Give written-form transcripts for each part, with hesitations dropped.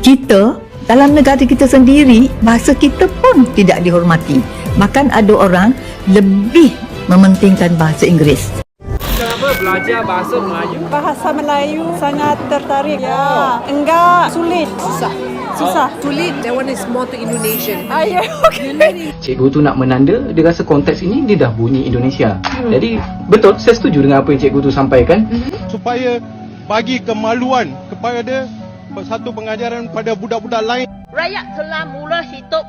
Kita, dalam negara kita sendiri, bahasa kita pun tidak dihormati. Bahkan ada orang lebih mementingkan bahasa Inggeris. Kenapa belajar bahasa Melayu? Bahasa Melayu sangat tertarik. Ya, enggak sulit. Susah. Sulit, that one is more to Indonesian. Ya, okey. Cikgu tu nak menanda, dia rasa konteks ini dia dah bunyi Indonesia. Jadi betul, saya setuju dengan apa yang cikgu tu sampaikan. Supaya bagi kemaluan kepada satu pengajaran pada budak-budak lain. Rakyat telah mula hidup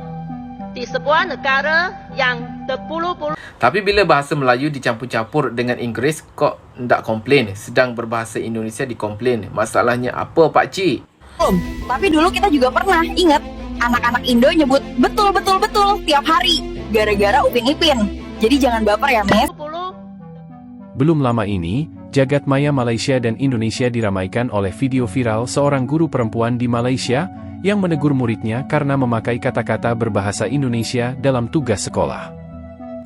di sebuah negara yang berpuluh-puluh. Tapi bila bahasa Melayu dicampur-campur dengan Inggeris, kok ndak komplain? Sedang berbahasa Indonesia dikomplain. Masalahnya apa, Pak Cik? Tapi dulu kita juga pernah, ingat, anak-anak Indo nyebut betul tiap hari gara-gara Upin Ipin. Jadi jangan baper ya, Miss. Belum lama ini, jagat maya Malaysia dan Indonesia diramaikan oleh video viral seorang guru perempuan di Malaysia yang menegur muridnya karena memakai kata-kata berbahasa Indonesia dalam tugas sekolah.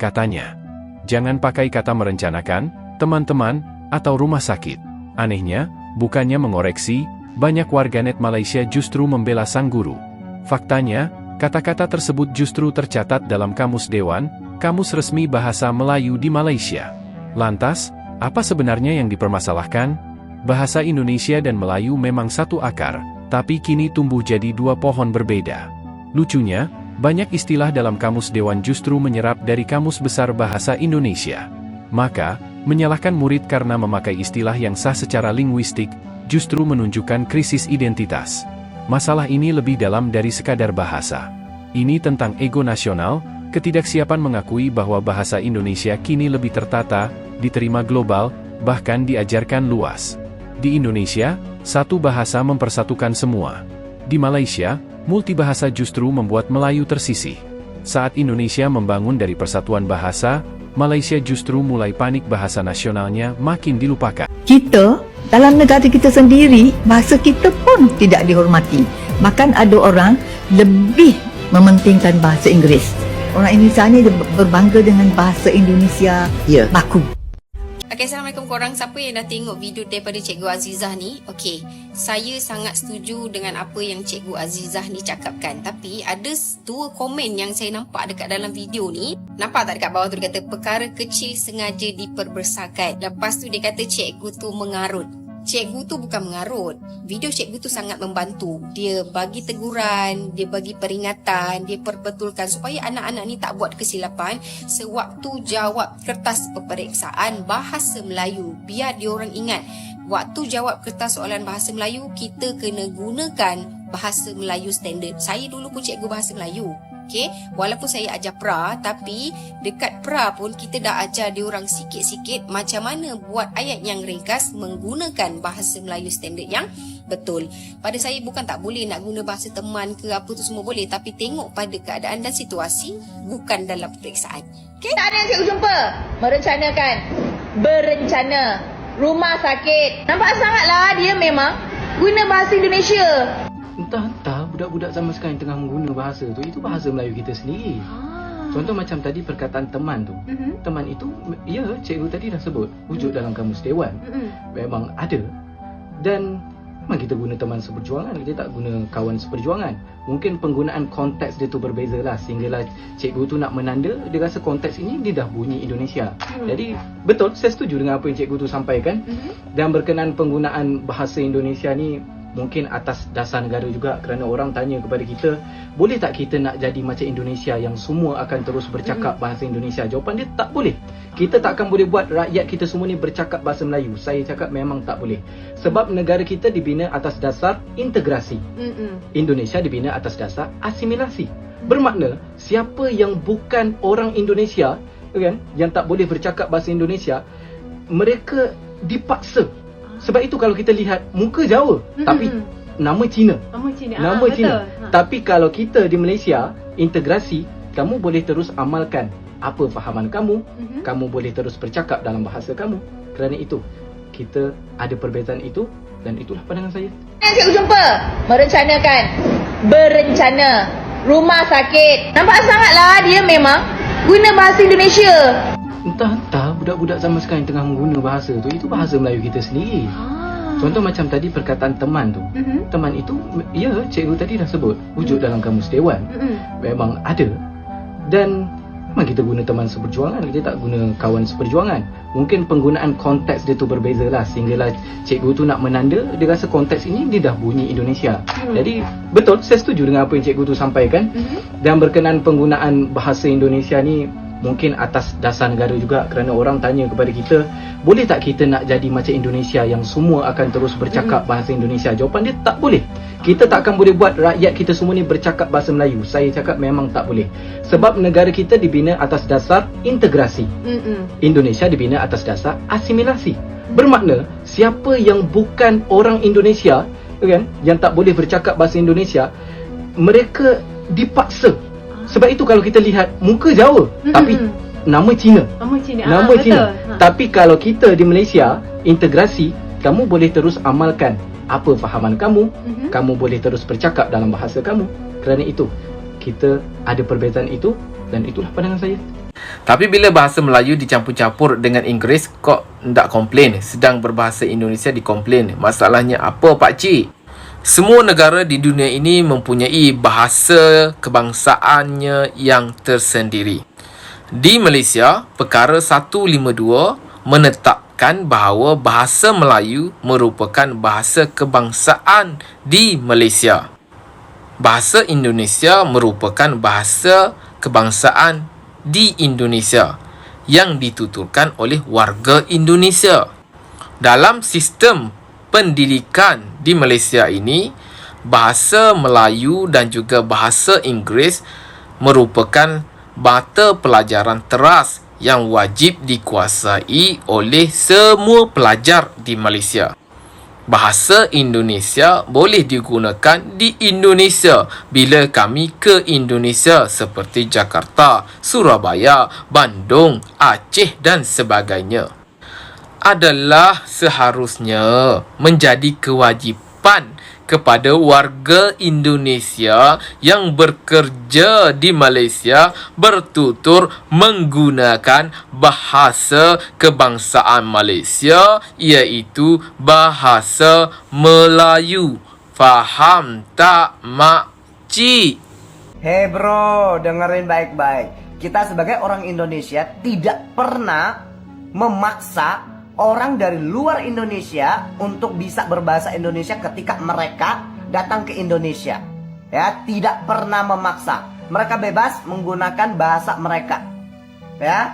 Katanya, jangan pakai kata merencanakan, teman-teman, atau rumah sakit. Anehnya, bukannya mengoreksi, banyak warganet Malaysia justru membela sang guru. Faktanya, kata-kata tersebut justru tercatat dalam Kamus Dewan, Kamus Resmi Bahasa Melayu di Malaysia. Lantas, apa sebenarnya yang dipermasalahkan? Bahasa Indonesia dan Melayu memang satu akar, tapi kini tumbuh jadi dua pohon berbeda. Lucunya, banyak istilah dalam Kamus Dewan justru menyerap dari Kamus Besar Bahasa Indonesia. Maka, menyalahkan murid karena memakai istilah yang sah secara linguistik, justru menunjukkan krisis identitas. Masalah ini lebih dalam dari sekadar bahasa. Ini tentang ego nasional, ketidaksiapan mengakui bahwa bahasa Indonesia kini lebih tertata, diterima global, bahkan diajarkan luas. Di Indonesia, satu bahasa mempersatukan semua. Di Malaysia, multibahasa justru membuat Melayu tersisih. Saat Indonesia membangun dari persatuan bahasa, Malaysia justru mulai panik bahasa nasionalnya makin dilupakan. Kita, dalam negara kita sendiri, bahasa kita pun tidak dihormati. Bahkan ada orang lebih mementingkan bahasa Inggeris. Orang Indonesia ni berbangga dengan bahasa Indonesia baku. Okay, Assalamualaikum korang. Siapa yang dah tengok video daripada Cikgu Azizah ni? Okay, saya sangat setuju dengan apa yang Cikgu Azizah ni cakapkan. Tapi ada dua komen yang saya nampak dekat dalam video ni. Nampak tak dekat bawah tu dia kata, perkara kecil sengaja diperbesarkan. Lepas tu dia kata cikgu tu mengarut. Cikgu tu bukan mengarut. Video cikgu tu sangat membantu. Dia bagi teguran, dia bagi peringatan, dia perbetulkan supaya anak-anak ni tak buat kesilapan sewaktu jawab kertas peperiksaan bahasa Melayu. Biar diorang ingat, waktu jawab kertas soalan bahasa Melayu, kita kena gunakan bahasa Melayu standard. Saya dulu pun cikgu bahasa Melayu. Okay, walaupun saya ajar pra, tapi dekat pra pun kita dah ajar diorang sikit-sikit macam mana buat ayat yang ringkas menggunakan bahasa Melayu standard yang betul. Pada saya bukan tak boleh nak guna bahasa teman ke apa tu semua boleh, tapi tengok pada keadaan dan situasi, bukan dalam peperiksaan. Okay? Tak ada yang cikgu jumpa merencanakan, berencana, rumah sakit. Nampak sangatlah dia memang guna bahasa Indonesia. Entah budak-budak zaman sekarang yang tengah mengguna bahasa tu, itu bahasa Melayu kita sendiri. Contoh macam tadi perkataan teman tu. Teman itu, ya, cikgu tadi dah sebut, wujud dalam Kamus Dewan. Memang ada. Dan memang kita guna teman seperjuangan, kita tak guna kawan seperjuangan. Mungkin penggunaan konteks dia tu berbezalah, sehinggalah cikgu tu nak menanda, dia rasa konteks ini dia dah bunyi Indonesia. Jadi betul, saya setuju dengan apa yang cikgu tu sampaikan. Dan berkenaan penggunaan bahasa Indonesia ni, mungkin atas dasar negara juga, kerana orang tanya kepada kita, boleh tak kita nak jadi macam Indonesia yang semua akan terus bercakap bahasa Indonesia? Jawapan dia tak boleh. Kita takkan boleh buat rakyat kita semua ni bercakap bahasa Melayu. Saya cakap memang tak boleh. Sebab negara kita dibina atas dasar integrasi. Indonesia dibina atas dasar asimilasi. Bermakna siapa yang bukan orang Indonesia, kan, yang tak boleh bercakap bahasa Indonesia, mereka dipaksa. Sebab itu kalau kita lihat muka Jawa tapi nama Cina. Nama Cina. Tapi kalau kita di Malaysia integrasi, kamu boleh terus amalkan apa fahaman kamu, kamu boleh terus bercakap dalam bahasa kamu. Kerana itu kita ada perbezaan itu, dan itulah pandangan saya. Yang cikgu jumpa merencanakan, berencana, rumah sakit. Nampak sangatlah dia memang guna bahasa Indonesia. Entah budak-budak zaman sekarang yang tengah mengguna bahasa tu, itu bahasa Melayu kita sendiri. Contoh macam tadi perkataan teman tu. Teman itu, ya, cikgu tadi dah sebut, wujud dalam kamus dewan. Memang ada. Dan memang kita guna teman seperjuangan, kita tak guna kawan seperjuangan. Mungkin penggunaan konteks dia tu berbeza lah, sehinggalah cikgu tu nak menanda, dia rasa konteks ini dia dah bunyi Indonesia. Jadi betul, saya setuju dengan apa yang cikgu tu sampaikan. Dan berkenaan penggunaan bahasa Indonesia ni mungkin atas dasar negara juga, kerana orang tanya kepada kita, boleh tak kita nak jadi macam Indonesia yang semua akan terus bercakap bahasa Indonesia? Jawapan dia tak boleh. Kita takkan boleh buat rakyat kita semua ni bercakap bahasa Melayu. Saya cakap memang tak boleh. Sebab negara kita dibina atas dasar integrasi. Indonesia dibina atas dasar asimilasi. Bermakna siapa yang bukan orang Indonesia, kan, yang tak boleh bercakap bahasa Indonesia, mereka dipaksa. Sebab itu kalau kita lihat muka Jawa tapi nama Cina. Nama Cina. Tapi kalau kita di Malaysia integrasi, kamu boleh terus amalkan apa fahaman kamu, kamu boleh terus bercakap dalam bahasa kamu. Kerana itu kita ada perbezaan itu, dan itulah pandangan saya. Tapi bila bahasa Melayu dicampur-campur dengan Inggeris, kok ndak komplain, sedang berbahasa Indonesia dikomplain. Masalahnya apa, Pak Cik? Semua negara di dunia ini mempunyai bahasa kebangsaannya yang tersendiri. Di Malaysia, Perkara 152 menetapkan bahawa bahasa Melayu merupakan bahasa kebangsaan di Malaysia. Bahasa Indonesia merupakan bahasa kebangsaan di Indonesia yang dituturkan oleh warga Indonesia. Dalam sistem pendidikan di Malaysia ini, bahasa Melayu dan juga bahasa Inggeris merupakan mata pelajaran teras yang wajib dikuasai oleh semua pelajar di Malaysia. Bahasa Indonesia boleh digunakan di Indonesia bila kami ke Indonesia seperti Jakarta, Surabaya, Bandung, Aceh dan sebagainya. Adalah seharusnya menjadi kewajipan kepada warga Indonesia yang bekerja di Malaysia bertutur menggunakan bahasa kebangsaan Malaysia, iaitu bahasa Melayu. Faham tak, Mak Cik? Hei bro, dengerin baik-baik. Kita sebagai orang Indonesia tidak pernah memaksa orang dari luar Indonesia untuk bisa berbahasa Indonesia ketika mereka datang ke Indonesia. Ya, tidak pernah memaksa. Mereka bebas menggunakan bahasa mereka. Ya.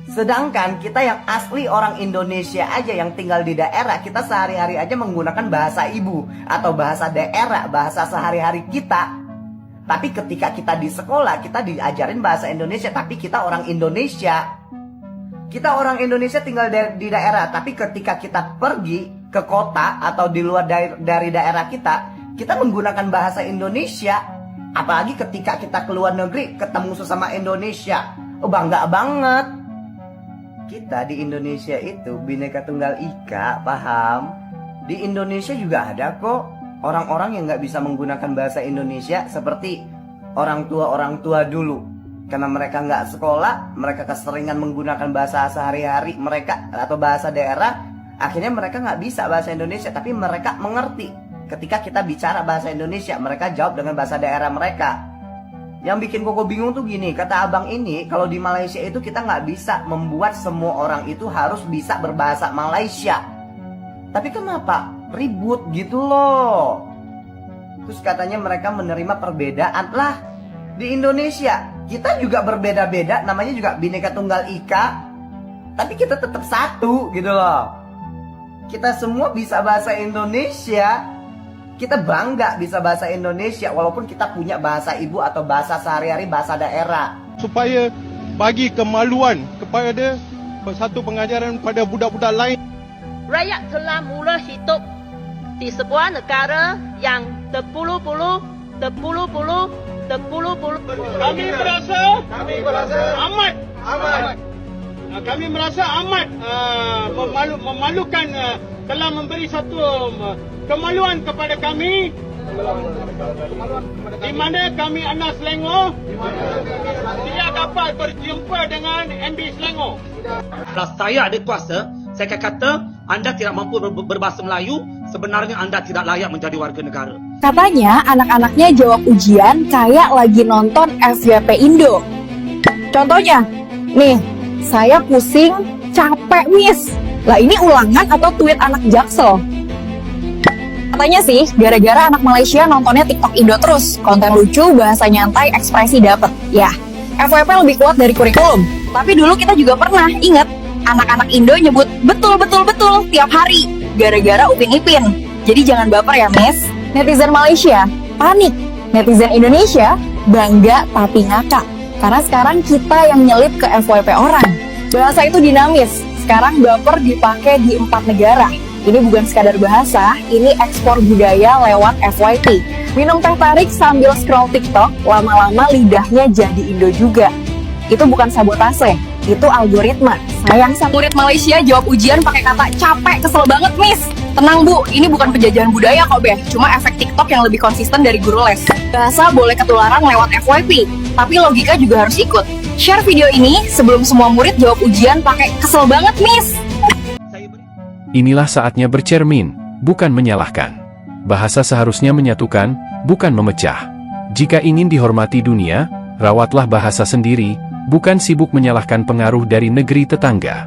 Sedangkan kita yang asli orang Indonesia aja yang tinggal di daerah, kita sehari-hari aja menggunakan bahasa ibu atau bahasa daerah, bahasa sehari-hari kita. Tapi ketika kita di sekolah, kita diajarin bahasa Indonesia, tapi kita orang Indonesia. Kita orang Indonesia tinggal di daerah, tapi ketika kita pergi ke kota atau di luar dari daerah kita menggunakan bahasa Indonesia. Apalagi ketika kita ke luar negeri, ketemu sesama Indonesia. Oh, bangga banget. Kita di Indonesia itu Bhinneka Tunggal Ika, paham? Di Indonesia juga ada kok orang-orang yang nggak bisa menggunakan bahasa Indonesia, seperti orang tua dulu. Karena mereka nggak sekolah, mereka keseringan menggunakan bahasa sehari-hari mereka atau bahasa daerah, akhirnya mereka nggak bisa bahasa Indonesia, tapi mereka mengerti. Ketika kita bicara bahasa Indonesia, mereka jawab dengan bahasa daerah mereka. Yang bikin koko bingung tuh gini, kata abang ini, kalau di Malaysia itu kita nggak bisa membuat semua orang itu harus bisa berbahasa Malaysia. Tapi kenapa ribut gitu loh? Terus katanya mereka menerima perbedaan lah. Di Indonesia kita juga berbeda-beda, namanya juga Bhinneka Tunggal Ika, tapi kita tetap satu gitu loh. Kita semua bisa bahasa Indonesia, kita bangga bisa bahasa Indonesia walaupun kita punya bahasa ibu atau bahasa sehari-hari, bahasa daerah. Supaya bagi kemaluan kepada satu pengajaran pada budak-budak lain. Rakyat telah mula hidup di sebuah negara yang berpuluh-puluh Kami merasa amat memalukan, telah memberi satu kemaluan kepada kami, di mana kami anak Selangor tidak dapat berjumpa dengan MB Selangor. Kalau saya ada kuasa, saya akan kata Anda tidak mampu berbahasa Melayu, sebenarnya Anda tidak layak menjadi warga negara. Katanya anak-anaknya jawab ujian kayak lagi nonton FYP Indo. Contohnya, nih, saya pusing, capek, Miss. Lah ini ulangan atau tweet anak Jaksel? Katanya sih, gara-gara anak Malaysia nontonnya TikTok Indo terus. Konten lucu, bahasa nyantai, ekspresi dapet. Ya, FYP lebih kuat dari kurikulum. Tapi dulu kita juga pernah, inget, anak-anak Indo nyebut betul tiap hari. Gara-gara Upin Ipin. Jadi jangan baper ya, Miss. Netizen Malaysia, panik. Netizen Indonesia, bangga tapi ngakak. Karena sekarang kita yang nyelip ke FYP orang. Bahasa itu dinamis. Sekarang baper dipakai di 4 negara. Ini bukan sekadar bahasa, ini ekspor budaya lewat FYP. Minum teh tarik sambil scroll TikTok, lama-lama lidahnya jadi Indo juga. Itu bukan sabotase, itu algoritma. Sayang sang murid Malaysia jawab ujian pakai kata capek, kesel banget, Miss. Tenang Bu, ini bukan penjajahan budaya kok, Beh. Cuma efek TikTok yang lebih konsisten dari guru les. Bahasa boleh ketularan lewat FYP, tapi logika juga harus ikut. Share video ini sebelum semua murid jawab ujian pakai kesel banget, Miss. Inilah saatnya bercermin, bukan menyalahkan. Bahasa seharusnya menyatukan, bukan memecah. Jika ingin dihormati dunia, rawatlah bahasa sendiri, bukan sibuk menyalahkan pengaruh dari negeri tetangga.